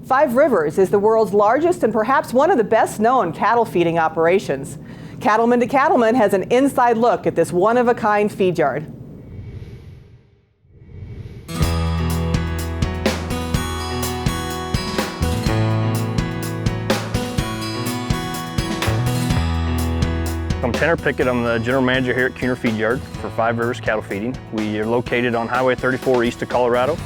Five Rivers is the world's largest and perhaps one of the best known cattle feeding operations. Cattleman to Cattleman has an inside look at this one-of-a-kind feed yard. I'm Tanner Pickett. I'm the general manager here at Feedyard for Five Rivers Cattle Feeding. We are located on Highway 34 east of Colorado.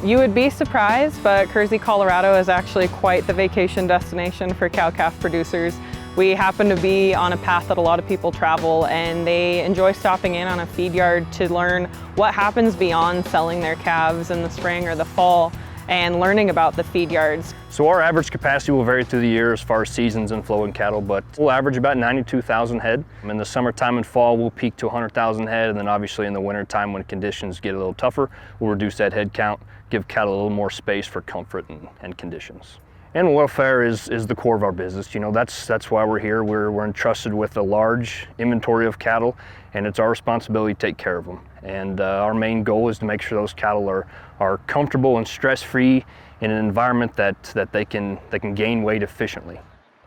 You would be surprised, but Kersey, Colorado is actually quite the vacation destination for cow-calf producers. We happen to be on a path that a lot of people travel, and they enjoy stopping in on a feed yard to learn what happens beyond selling their calves in the spring or the fall and learning about the feed yards. So our average capacity will vary through the year as far as seasons and flowing cattle, but we'll average about 92,000 head. In the summertime and fall, we'll peak to 100,000 head, and then obviously in the wintertime when conditions get a little tougher, we'll reduce that head count, give cattle a little more space for comfort and conditions. Animal welfare is the core of our business. You know, that's why we're here. We're entrusted with a large inventory of cattle, and it's our responsibility to take care of them. And our main goal is to make sure those cattle are comfortable and stress-free in an environment that they can gain weight efficiently.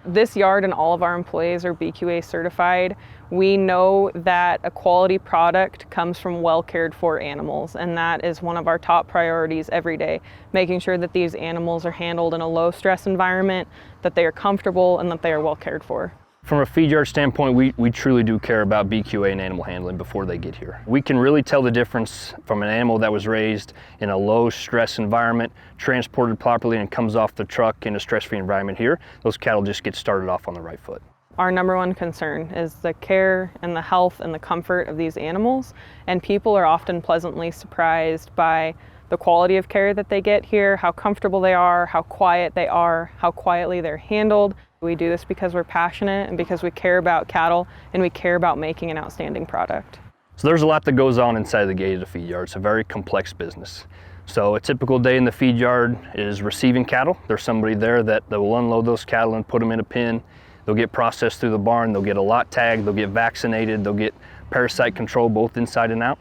This yard and all of our employees are BQA certified. We know that a quality product comes from well cared for animals, and that is one of our top priorities every day, making sure that these animals are handled in a low stress environment, that they are comfortable, and that they are well cared for. From a feed yard standpoint, we truly do care about BQA and animal handling before they get here. We can really tell the difference from an animal that was raised in a low stress environment, transported properly, and comes off the truck in a stress-free environment here. Those cattle just get started off on the right foot. Our number one concern is the care and the health and the comfort of these animals, and people are often pleasantly surprised by the quality of care that they get here, how comfortable they are, how quiet they are, how quietly they're handled. We do this because we're passionate and because we care about cattle and we care about making an outstanding product. So there's a lot that goes on inside the gate of the feed yard. It's a very complex business. So a typical day in the feed yard is receiving cattle. There's somebody there that will unload those cattle and put them in a pen. They'll get processed through the barn, they'll get a lot tagged, they'll get vaccinated, they'll get parasite control both inside and out.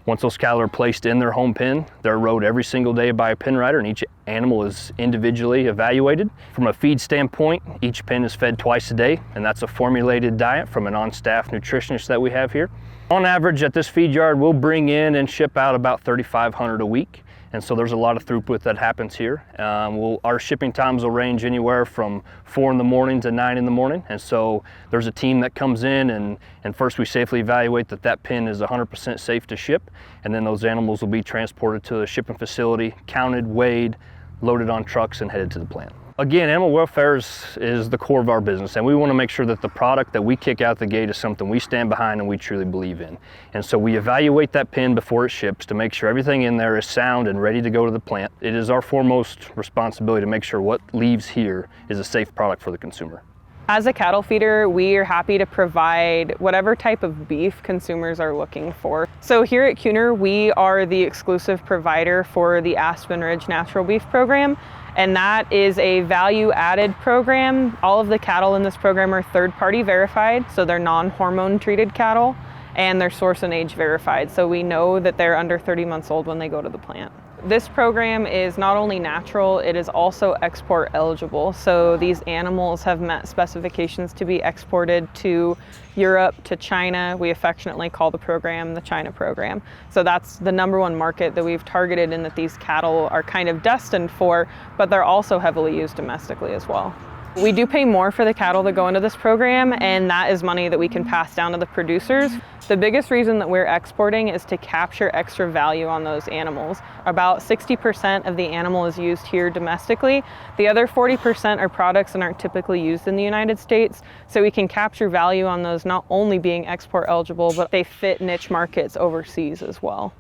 Once those cattle are placed in their home pen, they're rode every single day by a pen rider, and each animal is individually evaluated. From a feed standpoint, each pen is fed twice a day, and that's a formulated diet from an on-staff nutritionist that we have here. On average at this feed yard, we'll bring in and ship out about 3,500 a week. And so there's a lot of throughput that happens here. Our shipping times will range anywhere from 4 in the morning to 9 in the morning. And so there's a team that comes in and first we safely evaluate that pen is 100% safe to ship. And then those animals will be transported to a shipping facility, counted, weighed, loaded on trucks, and headed to the plant. Again, animal welfare is the core of our business, and we want to make sure that the product that we kick out the gate is something we stand behind and we truly believe in. And so we evaluate that pen before it ships to make sure everything in there is sound and ready to go to the plant. It is our foremost responsibility to make sure what leaves here is a safe product for the consumer. As a cattle feeder, we are happy to provide whatever type of beef consumers are looking for. So here at Kuhner, we are the exclusive provider for the Aspen Ridge Natural Beef Program, and that is a value-added program. All of the cattle in this program are third-party verified, so they're non-hormone treated cattle, and they're source and age verified, so we know that they're under 30 months old when they go to the plant. This program is not only natural, it is also export eligible. So these animals have met specifications to be exported to Europe, to China. We affectionately call the program the China program. So that's the number one market that we've targeted and that these cattle are kind of destined for, but they're also heavily used domestically as well. We do pay more for the cattle that go into this program, and that is money that we can pass down to the producers. The biggest reason that we're exporting is to capture extra value on those animals. About 60% of the animal is used here domestically. The other 40% are products that aren't typically used in the United States, so we can capture value on those not only being export eligible, but they fit niche markets overseas as well.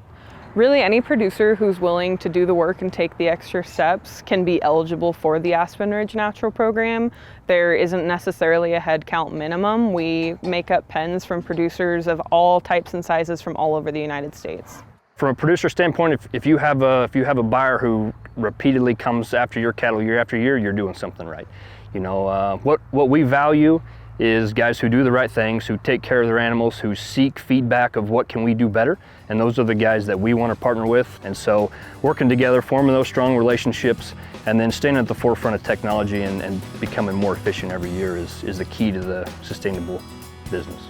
Really, any producer who's willing to do the work and take the extra steps can be eligible for the Aspen Ridge Natural Program. There isn't necessarily a head count minimum. We make up pens from producers of all types and sizes from all over the United States. From a producer standpoint, if you have a buyer who repeatedly comes after your cattle year after year, you're doing something right. You know, what we value is guys who do the right things, who take care of their animals, who seek feedback of what can we do better, and those are the guys that we want to partner with. And so working together, forming those strong relationships, and then staying at the forefront of technology and becoming more efficient every year is the key to the sustainable business.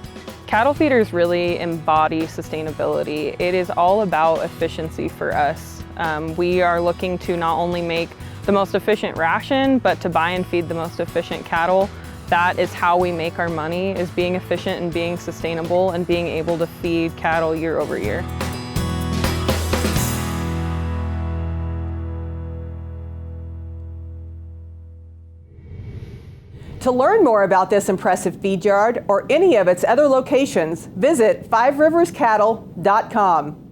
Cattle feeders really embody sustainability. It is all about efficiency for us. We are looking to not only make the most efficient ration, but to buy and feed the most efficient cattle. That is how we make our money, is being efficient and being sustainable and being able to feed cattle year over year. To learn more about this impressive feed yard or any of its other locations, visit FiveRiversCattle.com.